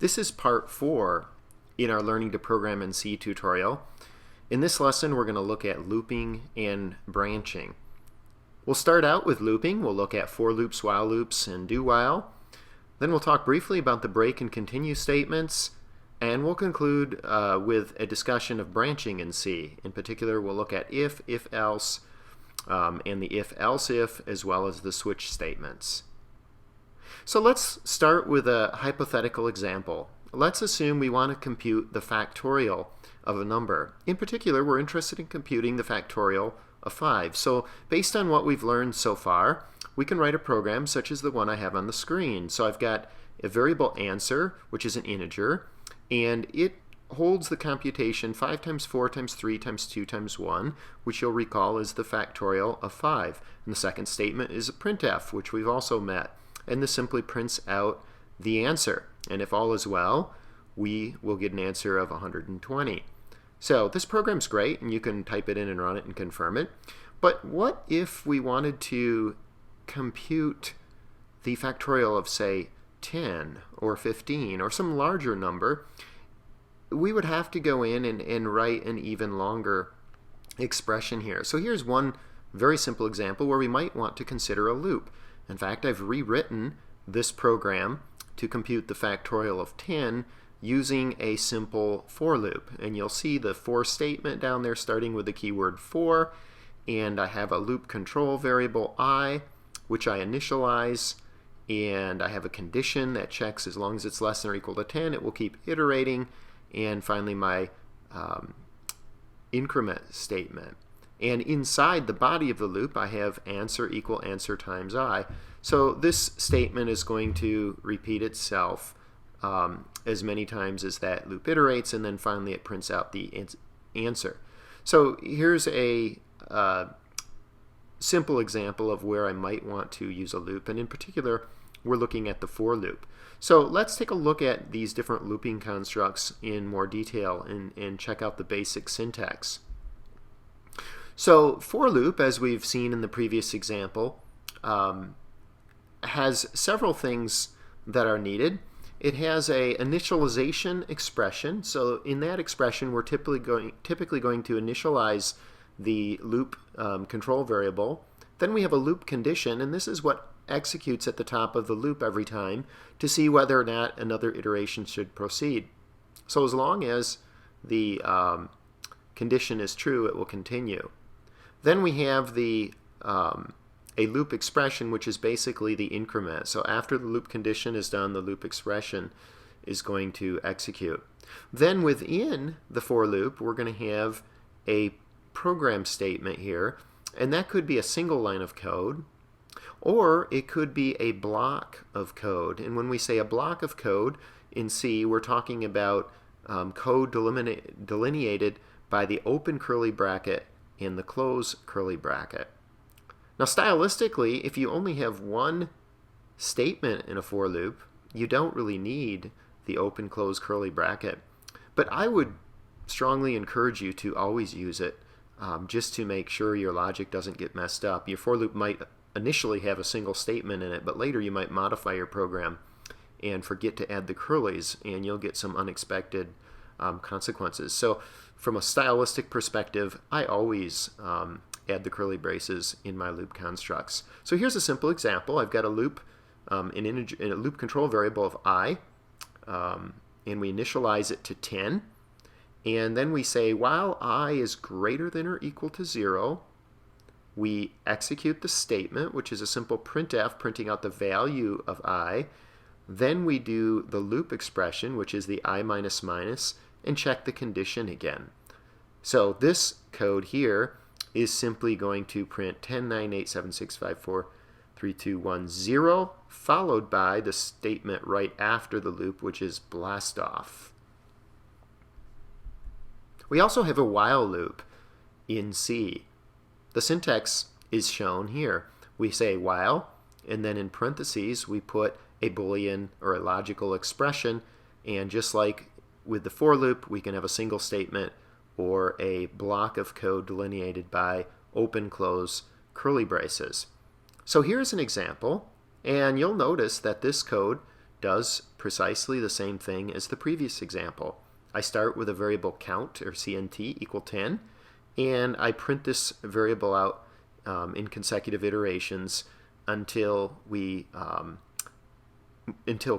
This is part 4 in our Learning to Program in C tutorial. In this lesson, we're going to look at looping and branching. We'll start out with looping. We'll look at for loops, while loops, and do while. Then we'll talk briefly about the break and continue statements, and we'll conclude with a discussion of branching in C. In particular, we'll look at if, else, and the if, elseif, as well as the switch statements. So let's start with a hypothetical example. Let's assume we want to compute the factorial of a number. In particular, we're interested in computing the factorial of 5. So based on what we've learned so far, we can write a program such as the one I have on the screen. So I've got a variable answer, which is an integer, and it holds the computation 5 times 4 times 3 times 2 times 1, which you'll recall is the factorial of 5. And the second statement is a printf, which we've also met. And this simply prints out the answer. And if all is well, we will get an answer of 120. So this program's great, and you can type it in and run it and confirm it. But what if we wanted to compute the factorial of, say, 10 or 15 or some larger number? We would have to go in and write an even longer expression here. So here's one very simple example where we might want to consider a loop. In fact, I've rewritten this program to compute the factorial of 10 using a simple for loop. And you'll see the for statement down there starting with the keyword for, and I have a loop control variable I, which I initialize, and I have a condition that checks as long as it's less than or equal to 10, it will keep iterating, and finally my increment statement. And inside the body of the loop, I have answer equal answer times I. So this statement is going to repeat itself as many times as that loop iterates, and then finally it prints out the answer. So here's a simple example of where I might want to use a loop, and in particular, we're looking at the for loop. So let's take a look at these different looping constructs in more detail and check out the basic syntax. So for loop, as we've seen in the previous example, has several things that are needed. It has a initialization expression. So in that expression, we're typically going to initialize the loop control variable. Then we have a loop condition, and this is what executes at the top of the loop every time to see whether or not another iteration should proceed. So as long as the condition is true, it will continue. Then we have the a loop expression, which is basically the increment. So after the loop condition is done, the loop expression is going to execute. Then within the for loop, we're going to have a program statement here, and that could be a single line of code, or it could be a block of code. And when we say a block of code in C, we're talking about code delineated by the open curly bracket and the close curly bracket. Now stylistically, if you only have one statement in a for loop, you don't really need the open close curly bracket. But I would strongly encourage you to always use it just to make sure your logic doesn't get messed up. Your for loop might initially have a single statement in it, but later you might modify your program and forget to add the curlies, and you'll get some unexpected consequences. So from a stylistic perspective, I always add the curly braces in my loop constructs. So here's a simple example. I've got a loop, in a loop control variable of I, and we initialize it to 10. And then we say while I is greater than or equal to 0, we execute the statement, which is a simple printf printing out the value of I. Then we do the loop expression, which is the I minus minus, and check the condition again. So this code here is simply going to print 10, 9, 8, 7, 6, 5, 4, 3, 2, 1, 0, followed by the statement right after the loop, which is blast off. We also have a while loop in C. The syntax is shown here. We say while, and then in parentheses we put a Boolean or a logical expression, and just like with the for loop, we can have a single statement or a block of code delineated by open close curly braces. So here's an example, and you'll notice that this code does precisely the same thing as the previous example. I start with a variable count, or CNT, equal 10, and I print this variable out in consecutive iterations until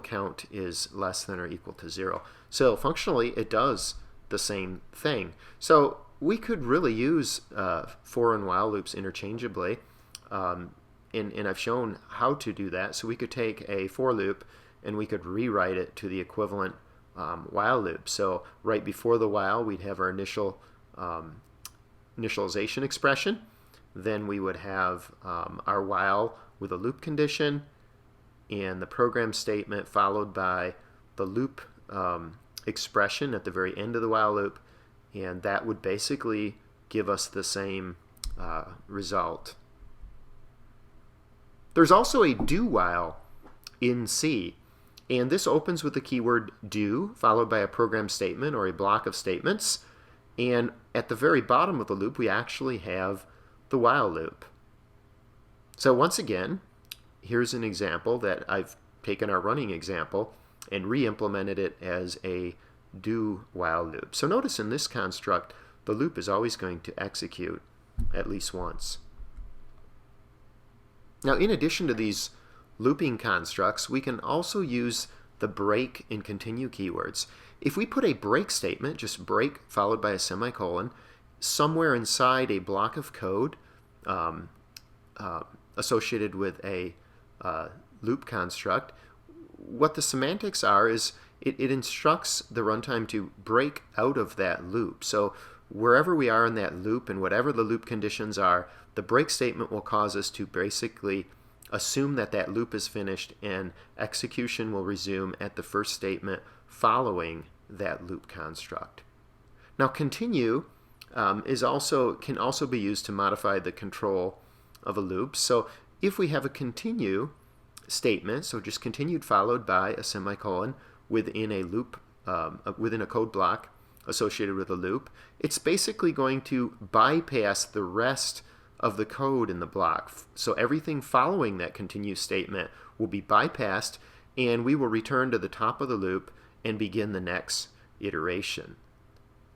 count is less than or equal to 0. So functionally, it does the same thing. So we could really use for and while loops interchangeably, and I've shown how to do that. So we could take a for loop and we could rewrite it to the equivalent while loop. So right before the while, we'd have our initialization expression. Then we would have our while with a loop condition and the program statement followed by the loop expression at the very end of the while loop, and that would basically give us the same result. There's also a do while in C, and this opens with the keyword do followed by a program statement or a block of statements, and at the very bottom of the loop we actually have the while loop. So once again, here's an example that I've taken our running example and re-implemented it as a do while loop. So notice in this construct, the loop is always going to execute at least once. Now, in addition to these looping constructs, we can also use the break and continue keywords. If we put a break statement, just break followed by a semicolon, somewhere inside a block of code associated with a loop construct, what the semantics are is it instructs the runtime to break out of that loop. So wherever we are in that loop and whatever the loop conditions are, the break statement will cause us to basically assume that that loop is finished and execution will resume at the first statement following that loop construct. Now continue can also be used to modify the control of a loop. So if we have a continue statement, so just continued followed by a semicolon within a loop, within a code block associated with a loop, it's basically going to bypass the rest of the code in the block. So everything following that continue statement will be bypassed, and we will return to the top of the loop and begin the next iteration.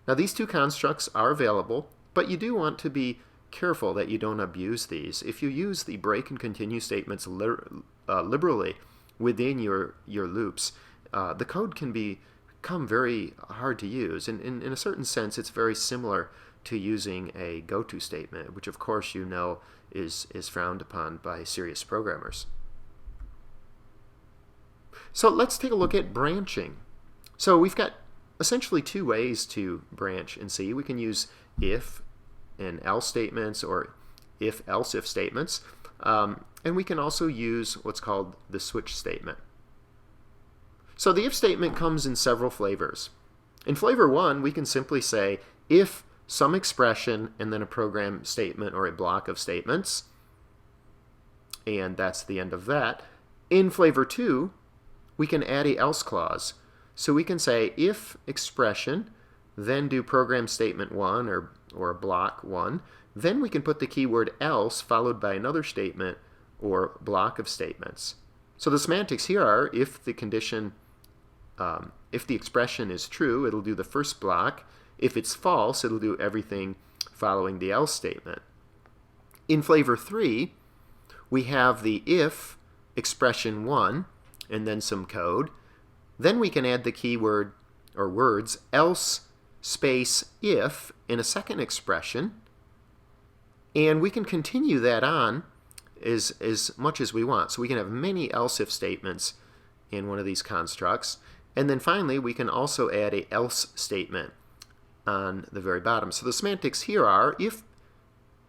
Now these two constructs are available, but you do want to be careful that you don't abuse these. If you use the break and continue statements liberally within your loops, the code can become very hard to use. And in a certain sense, it's very similar to using a go-to statement, which of course you know is frowned upon by serious programmers. So let's take a look at branching. So we've got essentially two ways to branch in C. We can use if and else statements or if-else-if statements, and we can also use what's called the switch statement. So the if statement comes in several flavors. In flavor 1, we can simply say if some expression and then a program statement or a block of statements, and that's the end of that. In flavor 2, we can add a else clause. So we can say if expression, then do program statement 1 or block 1. Then we can put the keyword else followed by another statement or block of statements. So the semantics here are if the condition, if the expression is true, it'll do the first block. If it's false, it'll do everything following the else statement. In flavor 3, we have the if expression 1 and then some code. Then we can add the keyword or words else space if in a second expression, and we can continue that on as much as we want. So we can have many else if statements in one of these constructs, and then finally we can also add a else statement on the very bottom. So the semantics here are if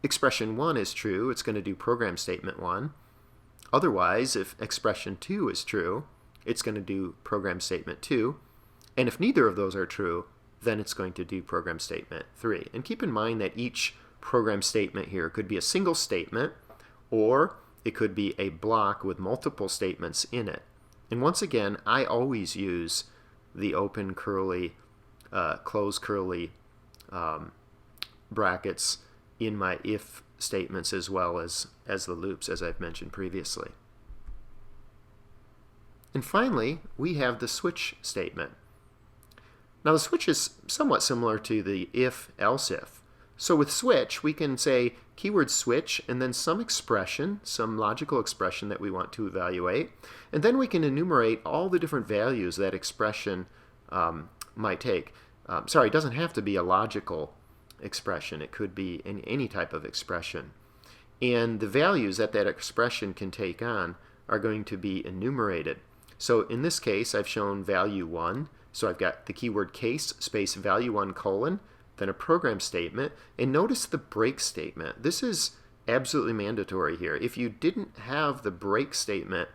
expression 1 is true, it's going to do program statement 1. Otherwise, if expression 2 is true, it's going to do program statement 2. And if neither of those are true, then it's going to do program statement 3. And keep in mind that each program statement here could be a single statement, or it could be a block with multiple statements in it. And once again, I always use the open curly, close curly brackets in my if statements as well as the loops, as I've mentioned previously. And finally, we have the switch statement. Now the switch is somewhat similar to the if-elseif. So with switch, we can say keyword switch and then some expression, some logical expression that we want to evaluate. And then we can enumerate all the different values that expression might take. Sorry, it doesn't have to be a logical expression. It could be any type of expression. And the values that that expression can take on are going to be enumerated. So in this case, I've shown value 1. So I've got the keyword case space value 1 colon, then a program statement, and notice the break statement. This is absolutely mandatory here. If you didn't have the break statement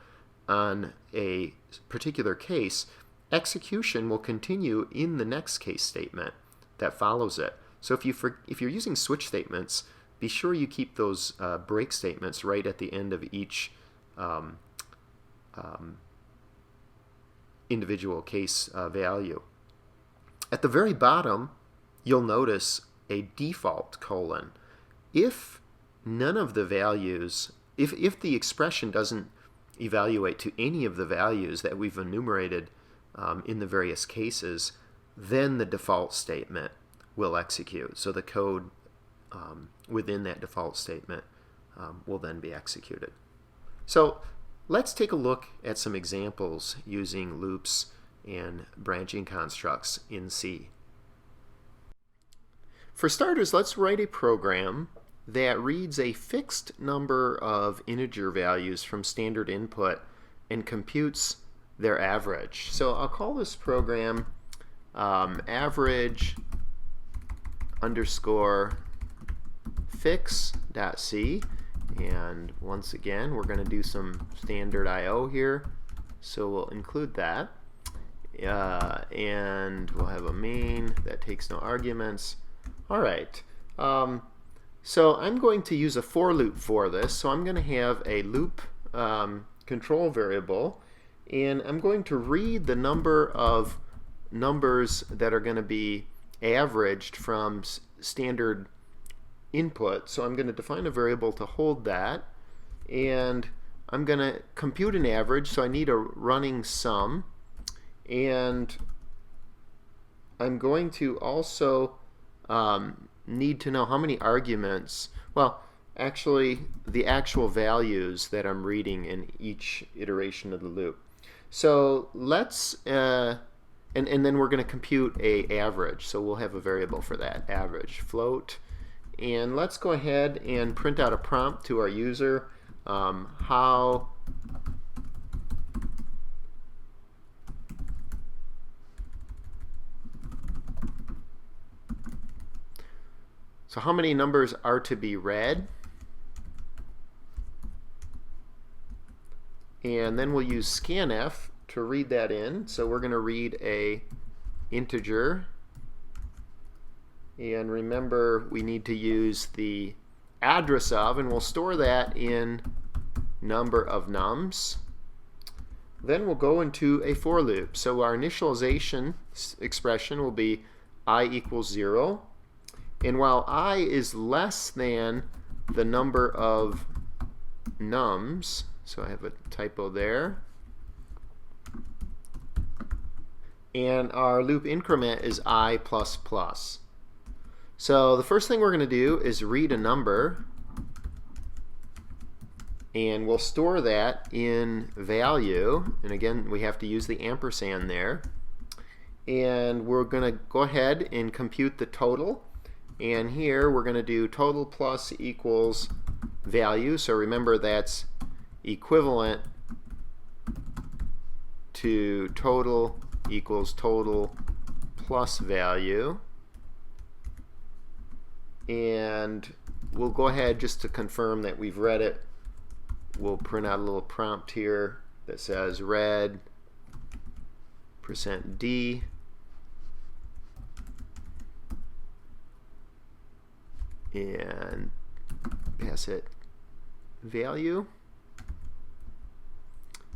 on a particular case, execution will continue in the next case statement that follows it. So if you're using switch statements, be sure you keep those break statements right at the end of each individual case value. At the very bottom, you'll notice a default colon. If none of the values, if the expression doesn't evaluate to any of the values that we've enumerated in the various cases, then the default statement will execute. So the code within that default statement will then be executed. So let's take a look at some examples using loops and branching constructs in C. For starters, let's write a program that reads a fixed number of integer values from standard input and computes their average. So I'll call this program average underscore fix.c. And once again, we're going to do some standard I/O here, so we'll include that. And we'll have a main that takes no arguments. All right. So I'm going to use a for loop for this. So I'm going to have a loop control variable, and I'm going to read the number of numbers that are going to be averaged from standard input. So I'm going to define a variable to hold that, and I'm going to compute an average, so I need a running sum, and I'm going to also need to know how many arguments, well, actually the actual values that I'm reading in each iteration of the loop. So let's and then we're going to compute a average, so we'll have a variable for that, average float. And let's go ahead and print out a prompt to our user. How many numbers are to be read? And then we'll use scanf to read that in. So we're going to read a integer. And remember, we need to use the address of, and we'll store that in number of nums. Then we'll go into a for loop. So our initialization expression will be I equals 0. And while I is less than the number of nums, so I have a typo there, and our loop increment is I plus plus. So the first thing we're going to do is read a number, and we'll store that in value, and again we have to use the ampersand there, and we're going to go ahead and compute the total, and here we're going to do total plus equals value. So remember, that's equivalent to total equals total plus value. And we'll go ahead, just to confirm that we've read it, we'll print out a little prompt here that says read %d and pass it value.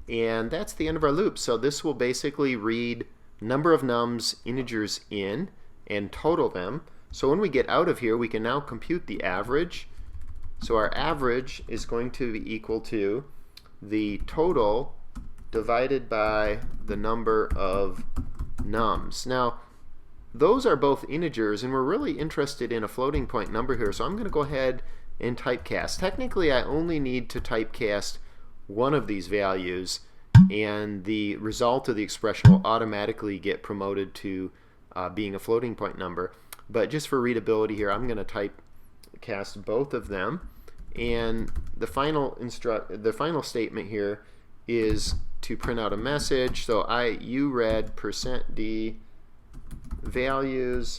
And that's the end of our loop. So this will basically read number of nums, integers in, and total them. So when we get out of here, we can now compute the average. So our average is going to be equal to the total divided by the number of nums. Now, those are both integers, and we're really interested in a floating point number here, so I'm going to go ahead and typecast. Technically, I only need to typecast one of these values, and the result of the expression will automatically get promoted to being a floating point number. But just for readability here, I'm going to typecast both of them, and the final statement here is to print out a message. So you read %d values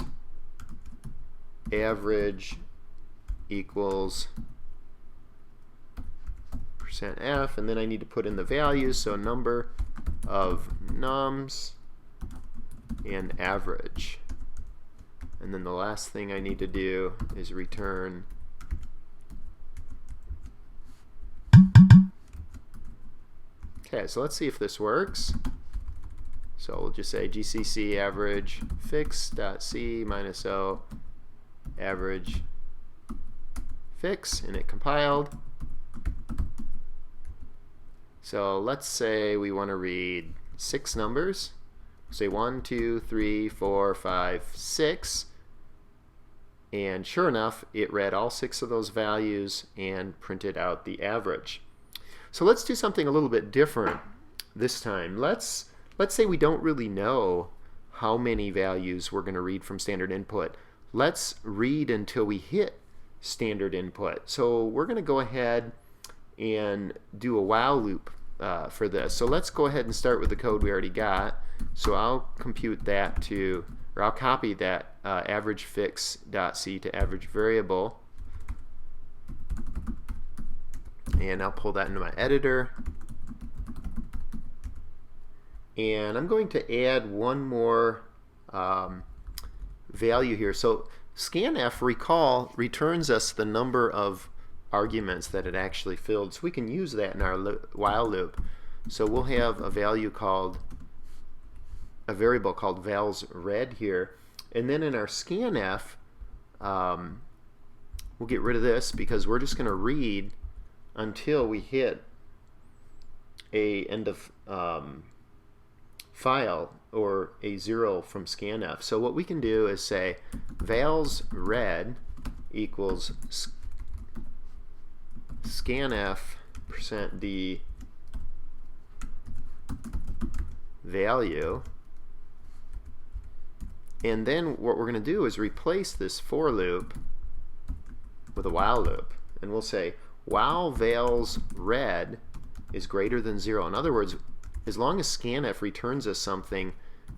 average equals %f, and then I need to put in the values, so number of nums and average. And then the last thing I need to do is return okay, so let's see if this works. So we'll just say gcc average fix.c minus o average fix, and it compiled. So let's say we want to read 6 numbers. Say 1, 2, 3, 4, 5, 6. And sure enough, it read all 6 of those values and printed out the average. So let's do something a little bit different this time. Let's say we don't really know how many values we're going to read from standard input. Let's read until we hit standard input. So we're going to go ahead and do a while loop for this. So let's go ahead and start with the code we already got. So I'll compute that to, or I'll copy that average fix.c to average variable, and I'll pull that into my editor. And I'm going to add one more value here. So scanf, recall, returns us the number of arguments that it actually filled. So we can use that in our while loop. So we'll have a variable called valsRead here. And then in our scanf, we'll get rid of this because we're just going to read until we hit a end of file or a 0 from scanf. So what we can do is say valsRead equals scanf %d value, and then what we're going to do is replace this for loop with a while loop, and we'll say while valsRead is greater than 0. In other words, as long as scanf returns us something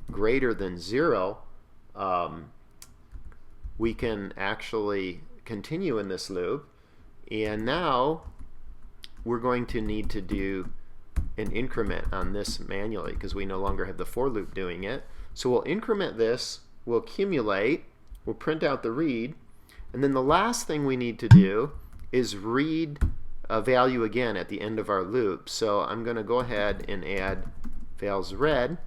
greater than 0, we can actually continue in this loop. And now we're going to need to do an increment on this manually because we no longer have the for loop doing it. So we'll increment this, we'll accumulate, we'll print out the read, and then the last thing we need to do is read a value again at the end of our loop. So I'm going to go ahead and add valsRead.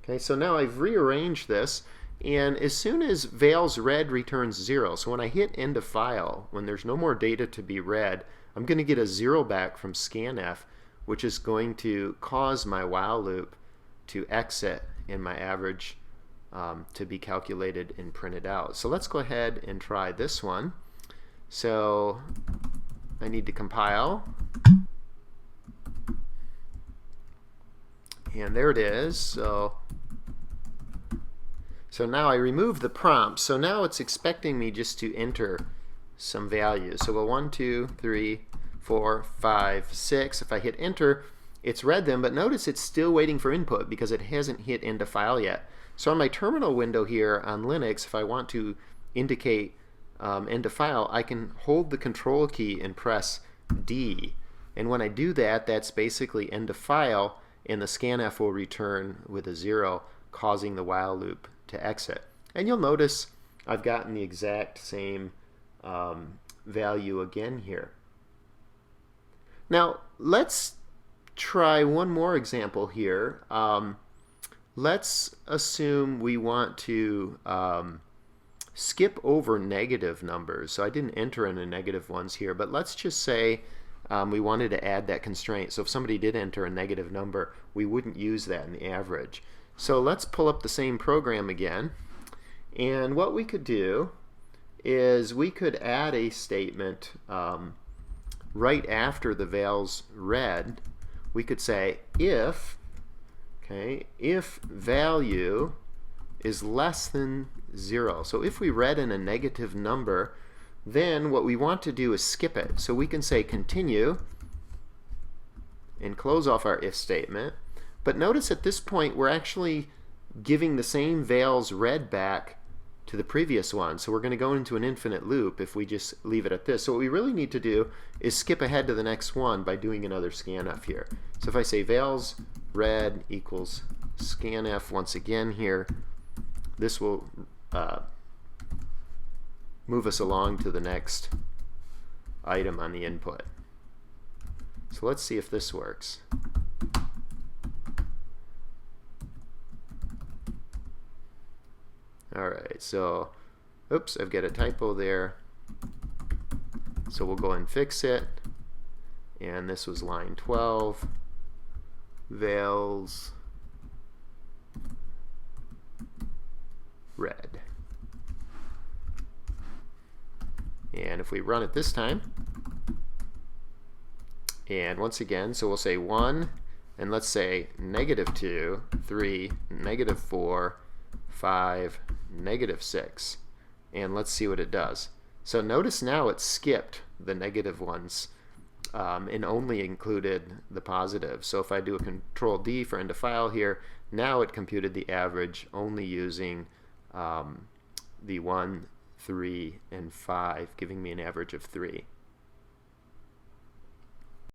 Okay, so now I've rearranged this, and as soon as valsRead returns 0, so when I hit end of file, when there's no more data to be read, I'm going to get a 0 back from scanf, which is going to cause my while loop to exit and my average to be calculated and printed out. So let's go ahead and try this one. So I need to compile, and there it is. So now I remove the prompt. So now it's expecting me just to enter some values. So we'll 1, 2, 3, 4, 5, 6. If I hit enter, it's read them, but notice it's still waiting for input because it hasn't hit end of file yet. So on my terminal window here on Linux, if I want to indicate end of file, I can hold the control key and press D. And when I do that, that's basically end of file, and the scanf will return with a 0, causing the while loop to exit. And you'll notice I've gotten the exact same value again here. Now let's try one more example here. Let's assume we want to skip over negative numbers. So I didn't enter any negative ones here, but let's just say we wanted to add that constraint. So if somebody did enter a negative number, we wouldn't use that in the average. So let's pull up the same program again. And what we could do is we could add a statement right after the val's read. We could say if value is less than 0. So if we read in a negative number, then what we want to do is skip it. So we can say continue and close off our if statement. But notice at this point we're actually giving the same val's read back to the previous one. So we're going to go into an infinite loop if we just leave it at this. So what we really need to do is skip ahead to the next one by doing another scanf here. So if I say vals read equals scanf once again here, this will move us along to the next item on the input. So let's see if this works. Alright, so, oops, I've got a typo there. So we'll go and fix it. And this was line 12. Vals read. And if we run it this time, and once again, so we'll say 1, and let's say -2, 3, -4, 5, -6, and let's see what it does. So notice now it skipped the negative ones and only included the positive. So if I do a Control D for end of file here, now it computed the average only using the 1, 3, and 5, giving me an average of 3.